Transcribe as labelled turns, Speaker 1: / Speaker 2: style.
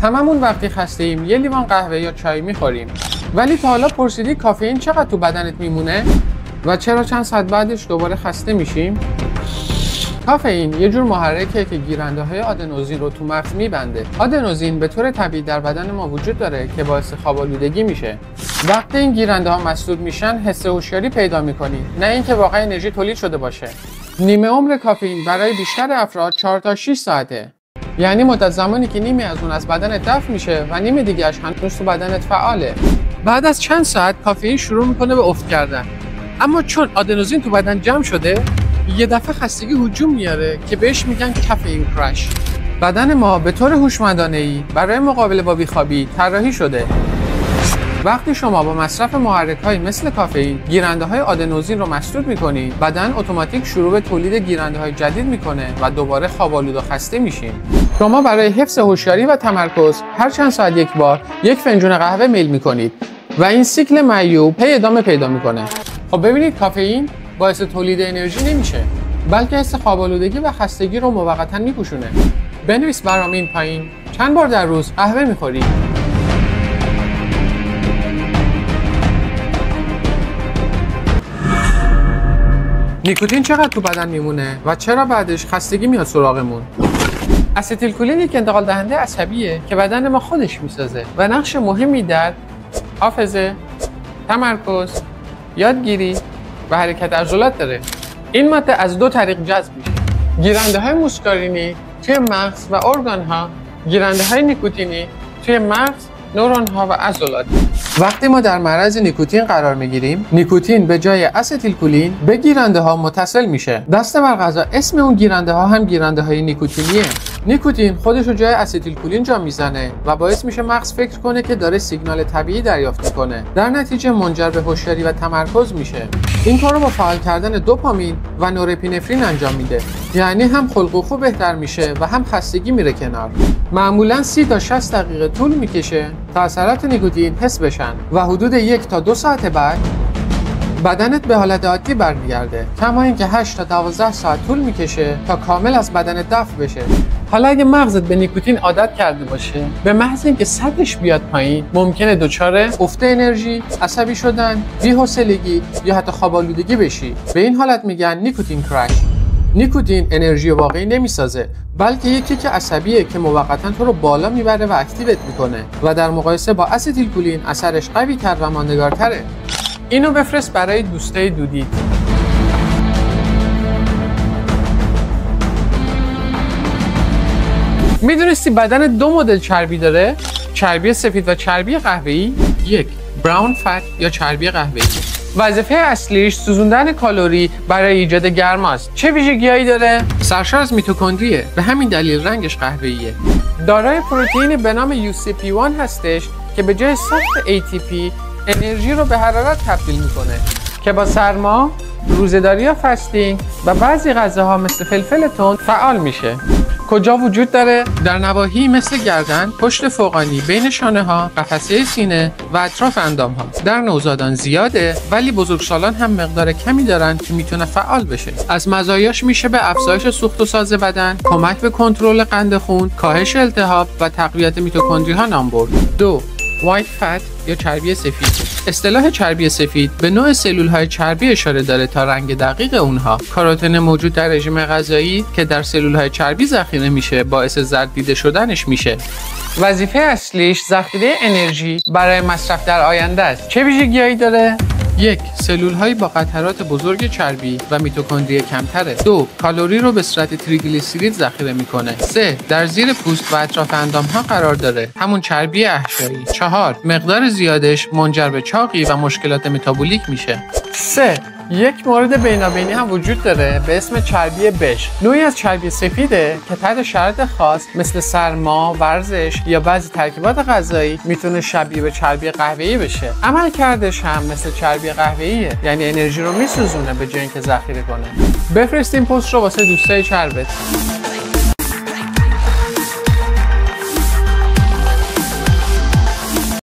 Speaker 1: هممون وقتی خسته ایم یه لیوان قهوه یا چای میخوریم. ولی تا حالا پرسیدی کافئین چقدر تو بدنت میمونه و چرا چند ساعت بعدش دوباره خسته میشیم؟ کافئین یه جور محرکه که گیرنده‌های آدنوزین رو تو مغز میبنده. آدنوزین به طور طبیعی در بدن ما وجود داره که باعث خواب‌آلودگی میشه. وقتی این گیرنده‌ها مسدود میشن، حس هوشیاری پیدا می‌کنی، نه اینکه واقعا انرژی تولید شده باشه. نیمه عمر کافئین برای بیشتر افراد 4 تا 6 ساعته. یعنی مدت زمانی که نیمی از اون از بدنت دفع میشه و نیمه دیگه‌اش هنوز تو بدنت فعاله. بعد از چند ساعت کافئین شروع میکنه به افت کردن. اما چون آدنوزین تو بدن جمع شده، یه دفعه خستگی هجوم میاره که بهش میگن کافئین کرش. بدن ما به طور هوشمندانه‌ای برای مقابله با بیخوابی طراحی شده. وقتی شما با مصرف محرک‌های مثل کافئین گیرنده‌های آدنوزین رو مسدود می‌کنید، بدن اتوماتیک شروع به تولید گیرنده‌های جدید می‌کنه و دوباره خواب‌آلود و خسته میشین. شما برای حفظ هوشیاری و تمرکز هر چند ساعت یک بار یک فنجون قهوه میل می‌کنید و این سیکل معیوب ادامه پیدا می‌کنه. خب ببینید کافئین باعث تولید انرژی نمیشه، بلکه حس خواب‌آلودگی و خستگی رو موقتاً میپوشونه. بنویس برام این پایین چند بار در روز قهوه می‌خوری؟ نیکوتین چقدر تو بدن میمونه و چرا بعدش خستگی میاد سراغمون؟ استیل کلین یک انتقال دهنده عصبیه که بدن ما خودش میسازه و نقش مهمی در حافظه، تمرکز، یادگیری و حرکت عضلات داره. این ماده از دو طریق جذب میشه: گیرنده های موسکارینی توی مغز و ارگان ها، گیرنده های نیکوتینی توی مغز، نورون ها و عضلات. وقتی ما در معرض نیکوتین قرار میگیریم، نیکوتین به جای استیل کلین به گیرنده ها متصل میشه. دست بر قضا اسم اون گیرنده ها هم گیرنده های نیکوتینیه. نیکوتین خودش رو جای استیل کلین جا میزنه و باعث میشه مغز فکر کنه که داره سیگنال طبیعی دریافت میکنه. در نتیجه منجر به هوشیاری و تمرکز میشه. این کار رو با فعال کردن دوپامین و نورپینفرین انجام میده. یعنی هم خلق و خو بهتر میشه و هم خستگی میره کنار. معمولا 30 تا 60 دقیقه طول میکشه تا اثرات نیکوتین حس بشن و حدود 1 تا 2 ساعت بعد بدنت به حالت عادی برمیگرده. کما اینکه 8 تا 12 ساعت طول میکشه تا کامل از بدنت دفع بشه. حالا اگه مغزت به نیکوتین عادت کرده باشه، به محض اینکه سطحش بیاد پایین، ممکنه دچار افت انرژی، عصبی شدن، بی‌حوصلگی یا حتی خواب‌آلودگی بشی. به این حالت میگن نیکوتین کرش. نیکوتین انرژی واقعی نمیسازه، بلکه یک کیک عصبیه که موقتا تو رو بالا میبره و اکتیوت میکنه و در مقایسه با استیل کلین اثرش قوی تر و ماندگارتره. اینو بفرست برای دوستای دودیت. میدونستی بدن 2 مدل چربی داره؟ چربی سفید و چربی قهوه‌ای. 1. براون فت یا چربی قهوه‌ای. وظیفه اصلیش سوزوندن کالری برای ایجاد گرماست. چه ویژگی‌هایی داره؟ سرشار از میتوکندریه، به همین دلیل رنگش قهوه‌ایه. دارای پروتئین به نام UCP1 هستش که به جای ساخت ATP انرژی رو به حرارت تبدیل میکنه که با سرما، روزه‌داری یا فستینگ و بعضی غذاها مثل فلفل تند فعال میشه. کجا وجود داره؟ در نواحی مثل گردن، پشت فوقانی، بین شانه ها، قفسه سینه و اطراف اندام ها. در نوزادان زیاده، ولی بزرگسالان هم مقدار کمی دارن که میتونه فعال بشه. از مزایاش میشه به افزایش سوخت و ساز بدن، کمک به کنترل قند خون، کاهش التهاب و تقویت میتوکندری ها نام برد. 2. وایت فت یا چربی سفید. اصطلاح چربی سفید به نوع سلول‌های چربی اشاره داره تا رنگ دقیق اونها. کاروتن موجود در رژیم غذایی که در سلول‌های چربی ذخیره میشه باعث زرد دیده شدنش میشه. وظیفه اصلیش ذخیره انرژی برای مصرف در آینده است. چه ویژگی‌هایی داره؟ 1. سلول‌هایی با قطرات بزرگ چربی و میتوکندری کمتره. 2. کالری رو به صورت تریگلیسیرید ذخیره میکنه. 3. در زیر پوست و اطراف اندام‌ها قرار داره، همون چربی احشایی. 4. مقدار زیادش منجر به چاقی و مشکلات متابولیک میشه. 3. یک مورد بینابینی هم وجود داره به اسم چربی بژ. نوعی از چربی سفیده که تحت شرایط خاص مثل سرما، ورزش یا بعضی ترکیبات غذایی میتونه شبیه به چربی قهوه‌ای بشه. عملکردش هم مثل چربی قهوه‌ایه، یعنی انرژی رو میسوزونه به جای اینکه ذخیره کنه. بفرستین پست رو واسه دوستای چربت.